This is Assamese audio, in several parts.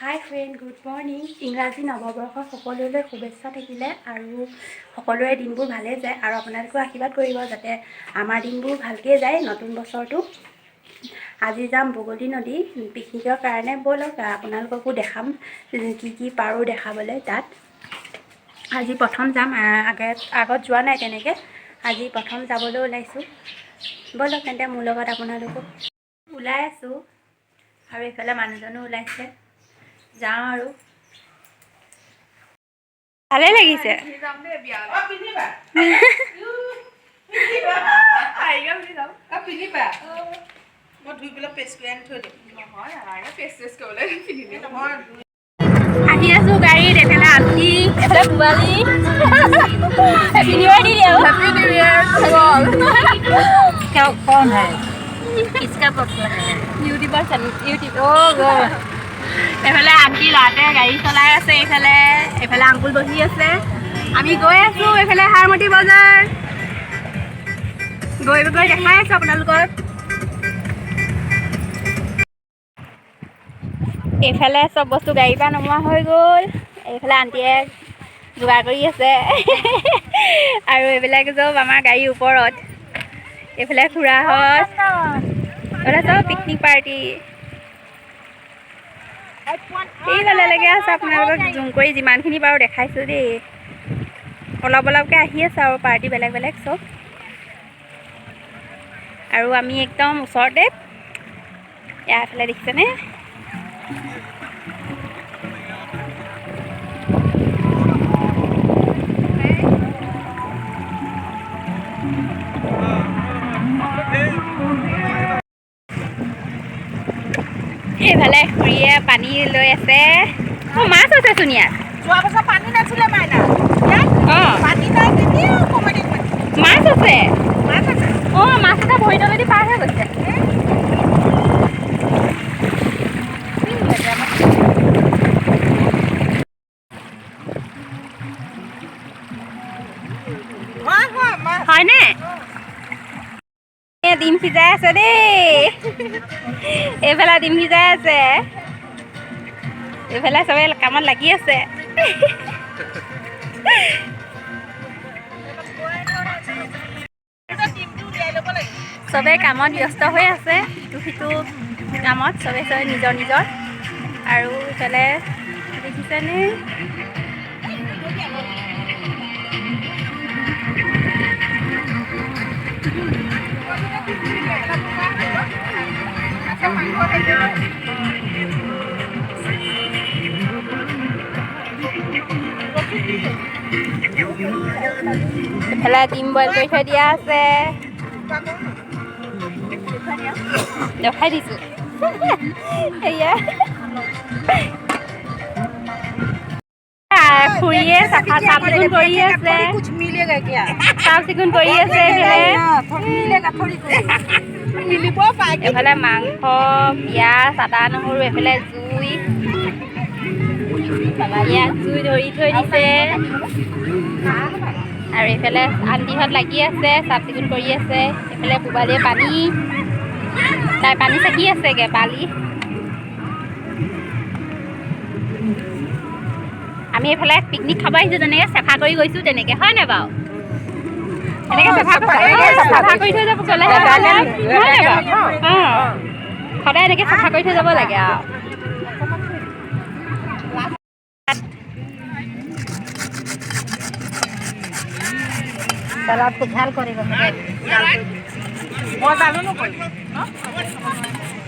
হাই ফ্ৰেণ্ড, গুড মৰ্ণিং। ইংৰাজী নৱবৰ্ষৰ সকলোলৈ শুভেচ্ছা থাকিলে আৰু সকলোৰে দিনবোৰ ভালেই যায় আৰু আপোনালোকেও আশীৰ্বাদ কৰিব যাতে আমাৰ দিনবোৰ ভালকৈ যায় নতুন বছৰটো। আজি যাম বগলী নদী পিকনিকৰ কাৰণে। ব'লক আপোনালোককো দেখাম কি পাৰোঁ দেখাবলৈ তাত। আজি প্ৰথম যাম, আগত যোৱা নাই তেনেকৈ, আজি প্ৰথম যাবলৈ ওলাইছোঁ। ব'লক তেন্তে মোৰ লগত আপোনালোকো ওলাই আছোঁ আৰু এইফালে মানুহজনো ওলাইছে। যাওঁ আৰু ভালে লাগিছে। আহি আছো গাড়ীত, এইফালে আন্টি, এইফালে পোৱালি। হেপী নিউ ইয়াৰ দি দিওঁ। হেপী নিউ ইয়াৰ। कौन है? किसका पक्का है? YouTuber YouTube. এইফালে আন্টি ল'ৰাটোৱে গাড়ী চলাই আছে, এইফালে আংকুল বহি আছে। আমি গৈ আছোঁ এইফালে হাৰমতি বজাৰ। গৈ দেখাই আছোঁ আপোনালোকক। এইফালে চব বস্তু গাড়ীৰ পৰা নমোৱা হৈ গ'ল। এইফালে আন্টিয়ে যোগাৰ কৰি আছে আৰু এইবিলাক চব আমাৰ গাড়ীৰ ওপৰত। এইফালে খুৰাহঁত, এইফালে চব পিকনিক পাৰ্টি। এইফালেলৈকে আছে, আপোনালোকক জুম কৰি যিমানখিনি পাৰোঁ দেখাইছোঁ দেই। অলপ অলপকৈ আহি আছে আৰু পাৰ্টি বেলেগ বেলেগ চব। আৰু আমি একদম ওচৰতে, এফালে দেখিছেনে? এইফালে খুৰীয়ে পানী লৈ আছে। মাছ আছে চোন ইয়াত। যোৱা বছৰ পানী নাছিলে মাইনা। পানী নাই, মাছ আছে। মাছ আছে। মাছ এটা ভৰি তলেদি পাৰ হৈ গৈছে। হয়নে? ডিম সিজাই আছে দেই। এইফালে ডিম সিজাই আছে, এইফালে চবে কামত লাগি আছে। চবে কামত ব্যস্ত হৈ আছে, ইটো সিটো কামত চবে নিজৰ নিজৰ। আৰু এইফালে দেখিছেনে? এইফালে ডিম বইল কৰি থৈ দিয়া আছে, দেখাই দিছোঁ। এয়া খুৰীয়ে চাফ চিকুণ কৰি আছে, এইফালে মাংস, পিঁয়াজ, আদা নহৰু, এইফালে জুই, ইয়াত জুই ধৰি থৈ দিছে। আৰু এইফালে আন্টিহঁত লাগি আছে, চাফ চিকুণ কৰি আছে। এইফালে পোৱালীয়ে তাই পানী চাকি আছেগৈ বালি। আমি এইফালে পিকনিক খাব আহিছোঁ, তেনেকৈ চাফা কৰি গৈছোঁ তেনেকৈ, হয় নাই বাৰু? এনেকৈ চাফা কৰি থৈ যাব গ'লে সদায় এনেকৈ চাফা কৰি থৈ যাব লাগে আৰু। চালাদটো ভাল কৰিব।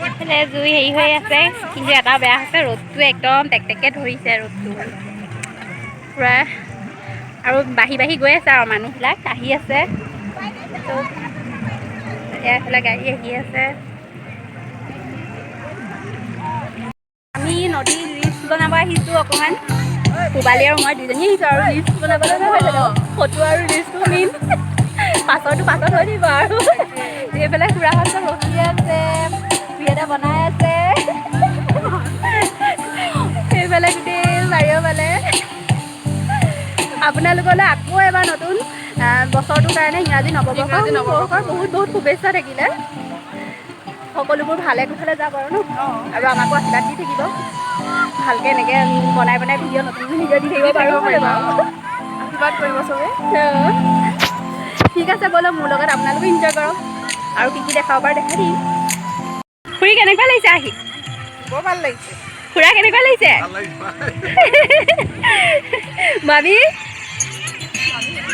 এইফালে জুই হেৰি হৈ আছে, কিন্তু এটা বেয়া হৈছে, ৰ'দটো একদম টেকটেককৈ ধৰিছে। ৰ'দটো পূৰা আৰু বাঢ়ি গৈ আছে আৰু মানুহবিলাক আহি আছে। এইফালে গাড়ী আহি আছে। আমি নদীৰ ৰিলচ বনাব আহিছোঁ অকণমান। পোৱালি আৰু মই দুজনী আহিছোঁ আৰু ৰিলচ বনাবলৈ নহয় জানো? ফটো আৰু ৰিলচটো মেইন, পাছত হৈ দিব আৰু। এইফালে খুৰাহঁত চব ৰখি আছে, খুৰীহঁতে বনাই আছে। সেইফালে গোটেই চাৰিওফালে। আপোনালোকলৈ আকৌ এবাৰ নতুন বছৰটোৰ কাৰণে ইংৰাজী নৱবৰ্ষৰ বহুত শুভেচ্ছা থাকিলে। সকলোবোৰ ভালে কুশলে যাব আৰু ন আৰু আমাকো আশীৰ্বাদ দি থাকিব ভালকৈ এনেকৈ বনাই ভিডিঅ' নতুন ভিডিঅ' দি থাকিব পাৰোঁ আশীৰ্বাদ কৰিব চবে ঠিক আছে ব'লক মোৰ লগত আপোনালোকো এনজয় কৰক আৰু কি দেখাব পাৰে দেখাই দিম খুৰী কেনেকুৱা লাগিছে আহি বৰ ভাল লাগিছে খুৰা কেনেকুৱা লাগিছে ভাবি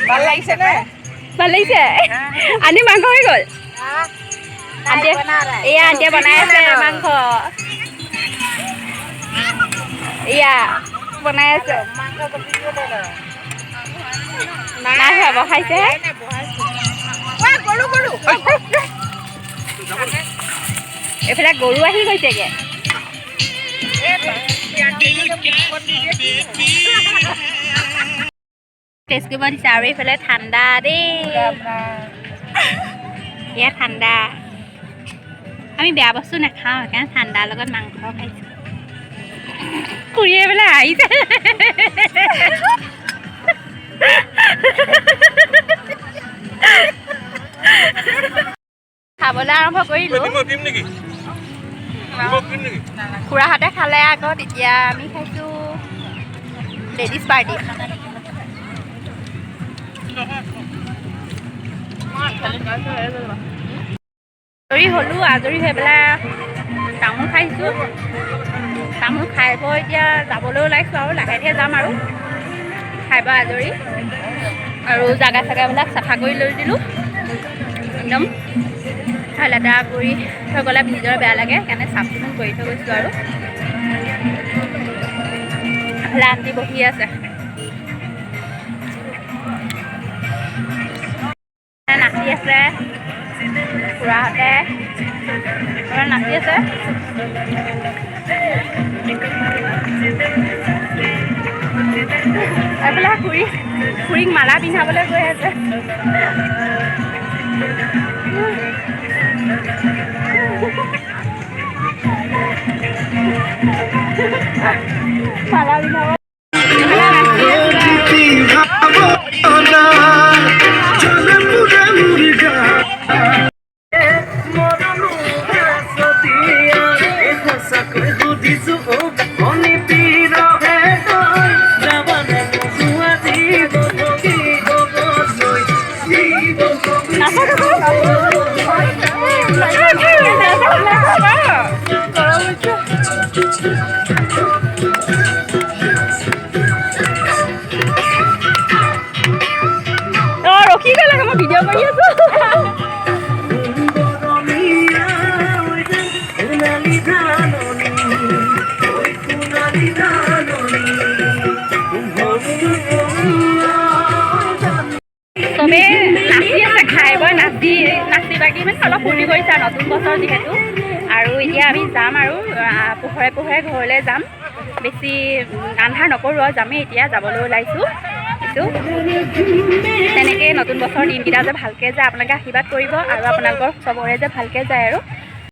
ভাল লাগিছে নে ভাল লাগিছে আনি মাংস হৈ গ'ল এয়া আন্টিয়ে বনাই আছে মাংস এয়া বনাই আছে নাই খাব খাইছে এইফালে গৰু আহি গৈছেগে টেষ্ট কৰিব দিছে আৰু এইফালে ঠাণ্ডা দেই এয়া ঠাণ্ডা আমি বেয়া বস্তু নাখাওঁ সেইকাৰণে ঠাণ্ডাৰ লগত মাংস খাইছোঁ খুৰীয়ে বোলে আহিছে খাবলৈ আৰম্ভ কৰিলোঁ খুৰাহঁতে খালে আগত এতিয়া আমি খাইছোঁ লেডিজ পাৰ্টি আজৰি হ'লোঁ আজৰি হৈ পেলাই তামোল খাইছোঁ তামোল খাই বৈ এতিয়া যাবলৈ ওলাইছোঁ আৰু লাহে লাহে যাম আৰু খাই বৈ আজৰি আৰু জাগা চাগাবিলাক চাফা কৰি লৈ দিলোঁ একদম লেতেৰা কৰি থৈ গ'লে নিজৰ বেয়া লাগে সেইকাৰণে চাফ চিকুণ কৰি থৈ গৈছোঁ আৰু এফালে আন্টি বহি আছে নাচি আছে খুৰাহঁতে নাচি আছে এইফালে খুৰীক মালা পিন্ধাবলৈ গৈ আছে মালা পিন্ধাব ৰখি গ'লে মই ভিডিঅ' কৰি আছোঁ চবেই নাচি আছে খাই বৈ নাচি বাগি মানে অলপ ফূৰ্তি কৰিছে আৰু নতুন বছৰ যিহেতু আৰু এতিয়া আমি যাম আৰু পোহৰে পোহৰে ঘৰলৈ যাম বেছি আন্ধাৰ নকৰোঁ আৰু যামেই এতিয়া যাবলৈ ওলাইছোঁ কিন্তু তেনেকৈ নতুন বছৰৰ দিনকেইটা যে ভালকৈ যায় আপোনালোকে আশীৰ্বাদ কৰিব আৰু আপোনালোকৰ চবৰে যে ভালকৈ যায় আৰু